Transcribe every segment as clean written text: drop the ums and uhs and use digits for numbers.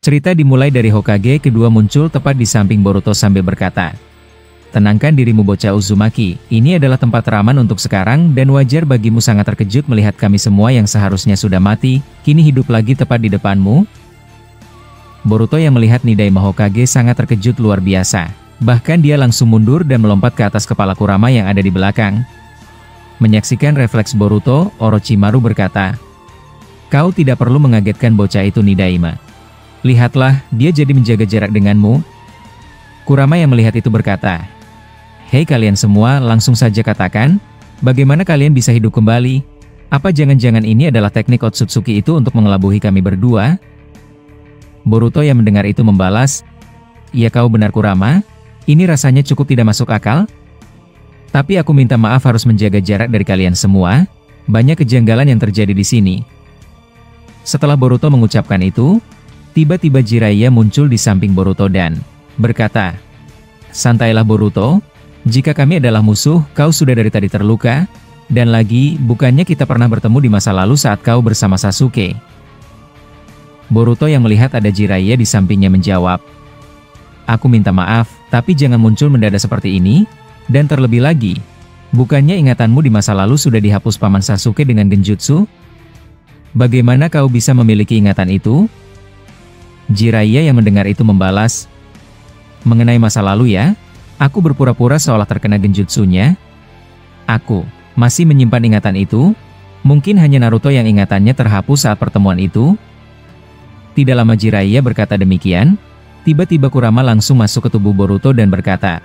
Cerita dimulai dari Hokage kedua muncul tepat di samping Boruto sambil berkata, "Tenangkan dirimu bocah Uzumaki, ini adalah tempat teraman untuk sekarang dan wajar bagimu sangat terkejut melihat kami semua yang seharusnya sudah mati, kini hidup lagi tepat di depanmu." Boruto yang melihat Nidaima Hokage sangat terkejut luar biasa. Bahkan dia langsung mundur dan melompat ke atas kepala Kurama yang ada di belakang. Menyaksikan refleks Boruto, Orochimaru berkata, "Kau tidak perlu mengagetkan bocah itu Nidaima. Lihatlah, dia jadi menjaga jarak denganmu." Kurama yang melihat itu berkata, "Hei kalian semua, langsung saja katakan, bagaimana kalian bisa hidup kembali? Apa jangan-jangan ini adalah teknik Otsutsuki itu untuk mengelabuhi kami berdua?" Boruto yang mendengar itu membalas, "Ya kau benar Kurama, ini rasanya cukup tidak masuk akal. Tapi aku minta maaf harus menjaga jarak dari kalian semua, banyak kejanggalan yang terjadi di sini." Setelah Boruto mengucapkan itu, tiba-tiba Jiraiya muncul di samping Boruto dan berkata, "Santailah Boruto, jika kami adalah musuh, kau sudah dari tadi terluka, dan lagi, bukannya kita pernah bertemu di masa lalu saat kau bersama Sasuke?" Boruto yang melihat ada Jiraiya di sampingnya menjawab, "Aku minta maaf, tapi jangan muncul mendadak seperti ini, dan terlebih lagi, bukannya ingatanmu di masa lalu sudah dihapus Paman Sasuke dengan genjutsu? Bagaimana kau bisa memiliki ingatan itu?" Jiraiya yang mendengar itu membalas, "Mengenai masa lalu ya, aku berpura-pura seolah terkena genjutsunya. Aku masih menyimpan ingatan itu, mungkin hanya Naruto yang ingatannya terhapus saat pertemuan itu." Tidak lama Jiraiya berkata demikian, tiba-tiba Kurama langsung masuk ke tubuh Boruto dan berkata,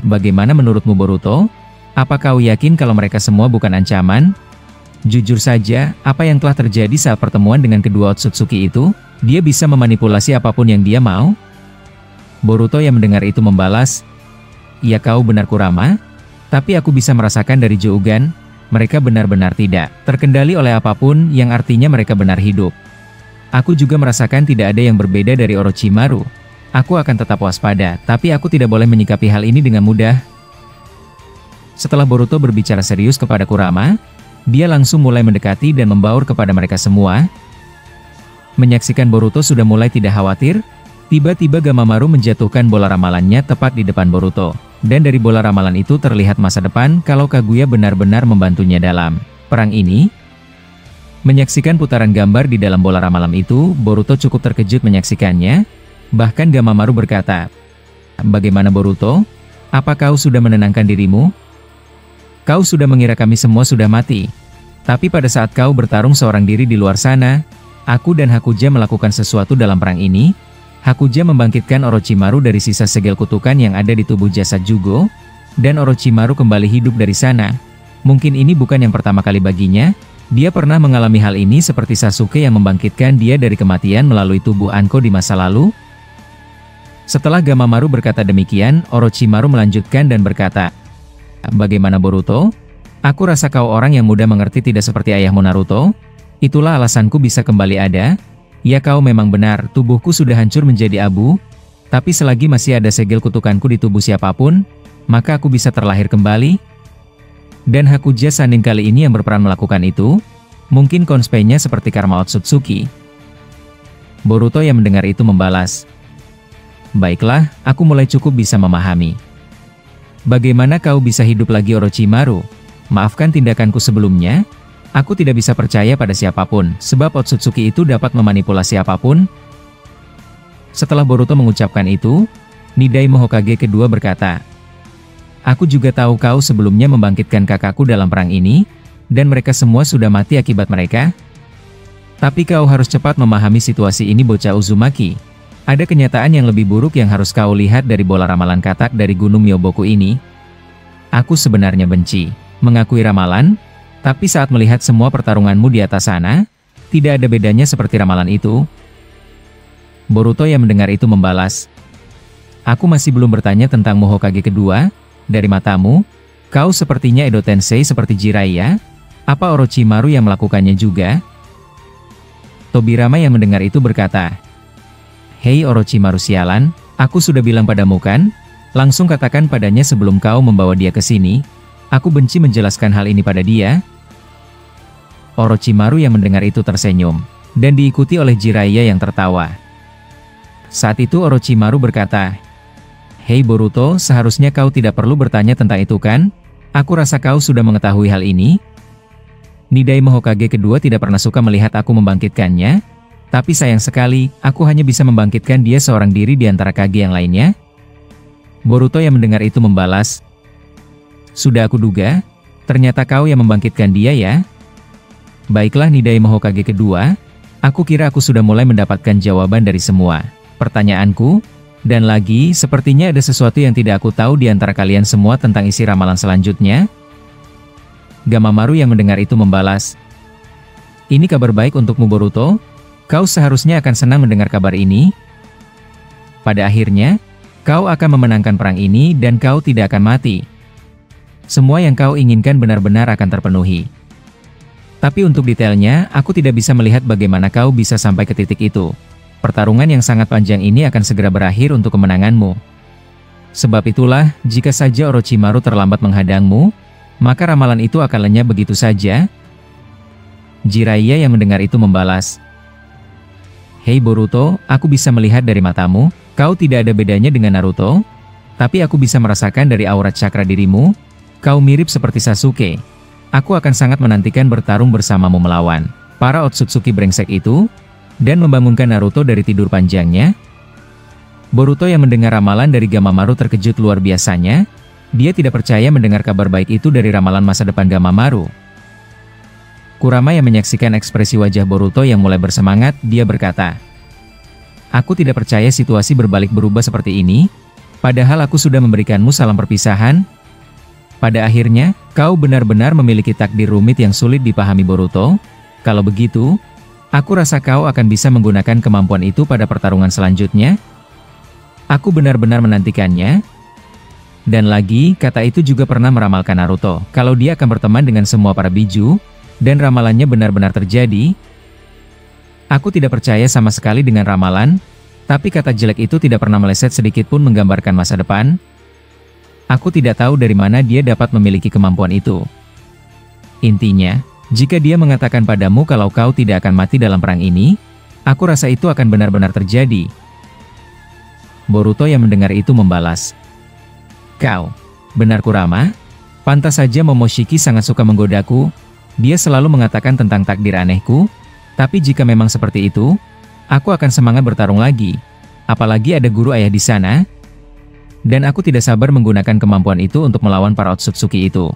"Bagaimana menurutmu Boruto? Apa kau yakin kalau mereka semua bukan ancaman? Jujur saja, apa yang telah terjadi saat pertemuan dengan kedua Otsutsuki itu? Dia bisa memanipulasi apapun yang dia mau?" Boruto yang mendengar itu membalas, "Ya kau benar Kurama, tapi aku bisa merasakan dari Jougan, mereka benar-benar tidak terkendali oleh apapun yang artinya mereka benar hidup. Aku juga merasakan tidak ada yang berbeda dari Orochimaru. Aku akan tetap waspada, tapi aku tidak boleh menyikapi hal ini dengan mudah." Setelah Boruto berbicara serius kepada Kurama, dia langsung mulai mendekati dan membaur kepada mereka semua. Menyaksikan Boruto sudah mulai tidak khawatir, tiba-tiba Gamamaru menjatuhkan bola ramalannya tepat di depan Boruto. Dan dari bola ramalan itu terlihat masa depan kalau Kaguya benar-benar membantunya dalam perang ini. Menyaksikan putaran gambar di dalam bola ramalan itu, Boruto cukup terkejut menyaksikannya. Bahkan Gamamaru berkata, "Bagaimana Boruto? Apa kau sudah menenangkan dirimu? Kau sudah mengira kami semua sudah mati. Tapi pada saat kau bertarung seorang diri di luar sana, aku dan Hakuja melakukan sesuatu dalam perang ini. Hakuja membangkitkan Orochimaru dari sisa segel kutukan yang ada di tubuh jasad Jugo, dan Orochimaru kembali hidup dari sana. Mungkin ini bukan yang pertama kali baginya. Dia pernah mengalami hal ini seperti Sasuke yang membangkitkan dia dari kematian melalui tubuh Anko di masa lalu." Setelah Gamamaru berkata demikian, Orochimaru melanjutkan dan berkata, "Bagaimana Boruto? Aku rasa kau orang yang mudah mengerti tidak seperti ayahmu Naruto. Itulah alasanku bisa kembali ada. Ya kau memang benar, tubuhku sudah hancur menjadi abu. Tapi selagi masih ada segel kutukanku di tubuh siapapun, maka aku bisa terlahir kembali. Dan Hakuja Sannin kali ini yang berperan melakukan itu, mungkin konsepnya seperti karma Otsutsuki." Boruto yang mendengar itu membalas, "Baiklah, aku mulai cukup bisa memahami. Bagaimana kau bisa hidup lagi Orochimaru? Maafkan tindakanku sebelumnya. Aku tidak bisa percaya pada siapapun, sebab Otsutsuki itu dapat memanipulasi apapun." Setelah Boruto mengucapkan itu, Nidaima Hokage kedua berkata, "Aku juga tahu kau sebelumnya membangkitkan kakakku dalam perang ini, dan mereka semua sudah mati akibat mereka. Tapi kau harus cepat memahami situasi ini bocah Uzumaki. Ada kenyataan yang lebih buruk yang harus kau lihat dari bola ramalan katak dari Gunung Myoboku ini. Aku sebenarnya benci mengakui ramalan, tapi saat melihat semua pertarunganmu di atas sana, tidak ada bedanya seperti ramalan itu." Boruto yang mendengar itu membalas, "Aku masih belum bertanya tentangmu Hokage kedua. Dari matamu, kau sepertinya Edo Tensei seperti Jiraiya. Apa Orochimaru yang melakukannya juga?" Tobirama yang mendengar itu berkata, "Hei Orochimaru sialan, aku sudah bilang padamu kan? Langsung katakan padanya sebelum kau membawa dia ke sini. Aku benci menjelaskan hal ini pada dia." Orochimaru yang mendengar itu tersenyum, dan diikuti oleh Jiraiya yang tertawa. Saat itu Orochimaru berkata, "Hei Boruto, seharusnya kau tidak perlu bertanya tentang itu kan? Aku rasa kau sudah mengetahui hal ini." Nidai Hokage kedua tidak pernah suka melihat aku membangkitkannya, tapi sayang sekali, aku hanya bisa membangkitkan dia seorang diri di antara Kage yang lainnya. Boruto yang mendengar itu membalas, "Sudah aku duga, ternyata kau yang membangkitkan dia ya?" Baiklah Nidai Hokage kedua, aku kira aku sudah mulai mendapatkan jawaban dari semua pertanyaanku, dan lagi, sepertinya ada sesuatu yang tidak aku tahu di antara kalian semua tentang isi ramalan selanjutnya. Gamamaru yang mendengar itu membalas, "Ini kabar baik untukmu Boruto, kau seharusnya akan senang mendengar kabar ini. Pada akhirnya, kau akan memenangkan perang ini dan kau tidak akan mati. Semua yang kau inginkan benar-benar akan terpenuhi. Tapi untuk detailnya, aku tidak bisa melihat bagaimana kau bisa sampai ke titik itu. Pertarungan yang sangat panjang ini akan segera berakhir untuk kemenanganmu. Sebab itulah, jika saja Orochimaru terlambat menghadangmu, maka ramalan itu akan lenyap begitu saja." Jiraiya yang mendengar itu membalas, "Hei Boruto, aku bisa melihat dari matamu, kau tidak ada bedanya dengan Naruto. Tapi aku bisa merasakan dari aura cakra dirimu, kau mirip seperti Sasuke. Aku akan sangat menantikan bertarung bersamamu melawan para Otsutsuki brengsek itu, dan membangunkan Naruto dari tidur panjangnya." Boruto yang mendengar ramalan dari Gamamaru terkejut luar biasanya. Dia tidak percaya mendengar kabar baik itu dari ramalan masa depan Gamamaru. Kurama yang menyaksikan ekspresi wajah Boruto yang mulai bersemangat, dia berkata, "Aku tidak percaya situasi berbalik berubah seperti ini, padahal aku sudah memberikanmu salam perpisahan. Pada akhirnya, kau benar-benar memiliki takdir rumit yang sulit dipahami Boruto. Kalau begitu, aku rasa kau akan bisa menggunakan kemampuan itu pada pertarungan selanjutnya. Aku benar-benar menantikannya." Dan lagi, kata itu juga pernah meramalkan Naruto, kalau dia akan berteman dengan semua para biju, dan ramalannya benar-benar terjadi. Aku tidak percaya sama sekali dengan ramalan, tapi kata jelek itu tidak pernah meleset sedikit pun menggambarkan masa depan. Aku tidak tahu dari mana dia dapat memiliki kemampuan itu. Intinya, jika dia mengatakan padamu kalau kau tidak akan mati dalam perang ini, aku rasa itu akan benar-benar terjadi. Boruto yang mendengar itu membalas, "Kau, benar Kurama? Pantas saja Momoshiki sangat suka menggodaku. Dia selalu mengatakan tentang takdir anehku. Tapi jika memang seperti itu, aku akan semangat bertarung lagi. Apalagi ada guru ayah di sana. Dan aku tidak sabar menggunakan kemampuan itu untuk melawan para Otsutsuki itu."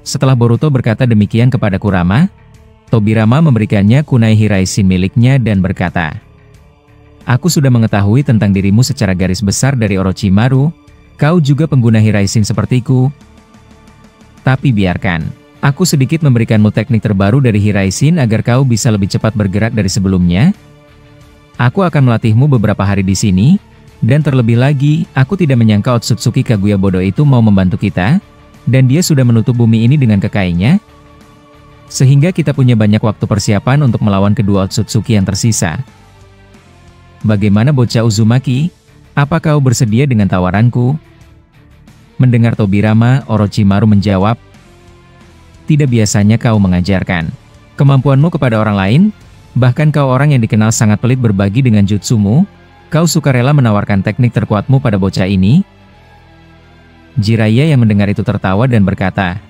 Setelah Boruto berkata demikian kepada Kurama, Tobirama memberikannya kunai Hiraishin miliknya dan berkata, "Aku sudah mengetahui tentang dirimu secara garis besar dari Orochimaru, kau juga pengguna Hiraishin sepertiku. Tapi biarkan, aku sedikit memberikanmu teknik terbaru dari Hiraishin agar kau bisa lebih cepat bergerak dari sebelumnya. Aku akan melatihmu beberapa hari di sini, dan terlebih lagi, aku tidak menyangka Otsutsuki Kaguya bodoh itu mau membantu kita, dan dia sudah menutup bumi ini dengan kekainya. Sehingga kita punya banyak waktu persiapan untuk melawan kedua Otsutsuki yang tersisa. Bagaimana bocah Uzumaki? Apa kau bersedia dengan tawaranku?" Mendengar Tobirama, Orochimaru menjawab, "Tidak biasanya kau mengajarkan kemampuanmu kepada orang lain, bahkan kau orang yang dikenal sangat pelit berbagi dengan jutsumu, kau sukarela menawarkan teknik terkuatmu pada bocah ini?" Jiraiya yang mendengar itu tertawa dan berkata,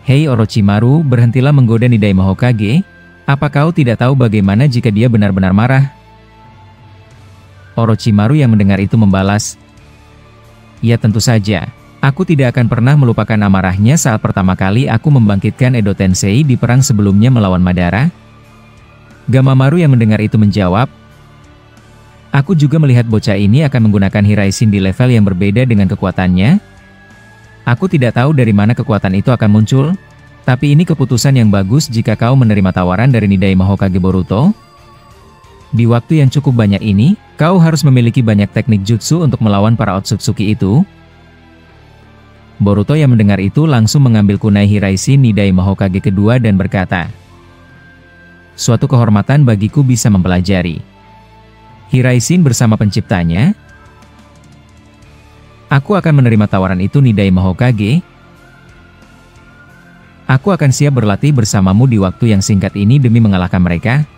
"Hei Orochimaru, berhentilah menggoda Nidai Hokage. Apa kau tidak tahu bagaimana jika dia benar-benar marah?" Orochimaru yang mendengar itu membalas, "Ya tentu saja, aku tidak akan pernah melupakan amarahnya saat pertama kali aku membangkitkan Edo Tensei di perang sebelumnya melawan Madara." Gamamaru yang mendengar itu menjawab, "Aku juga melihat bocah ini akan menggunakan Hiraishin di level yang berbeda dengan kekuatannya. Aku tidak tahu dari mana kekuatan itu akan muncul, tapi ini keputusan yang bagus jika kau menerima tawaran dari Nidai Hokage Boruto. Di waktu yang cukup banyak ini, kau harus memiliki banyak teknik jutsu untuk melawan para Otsutsuki itu." Boruto yang mendengar itu langsung mengambil kunai Hiraishin Nidai Hokage kedua dan berkata, "Suatu kehormatan bagiku bisa mempelajari Hiraishin bersama penciptanya. Aku akan menerima tawaran itu Nidai Hokage. Aku akan siap berlatih bersamamu di waktu yang singkat ini demi mengalahkan mereka."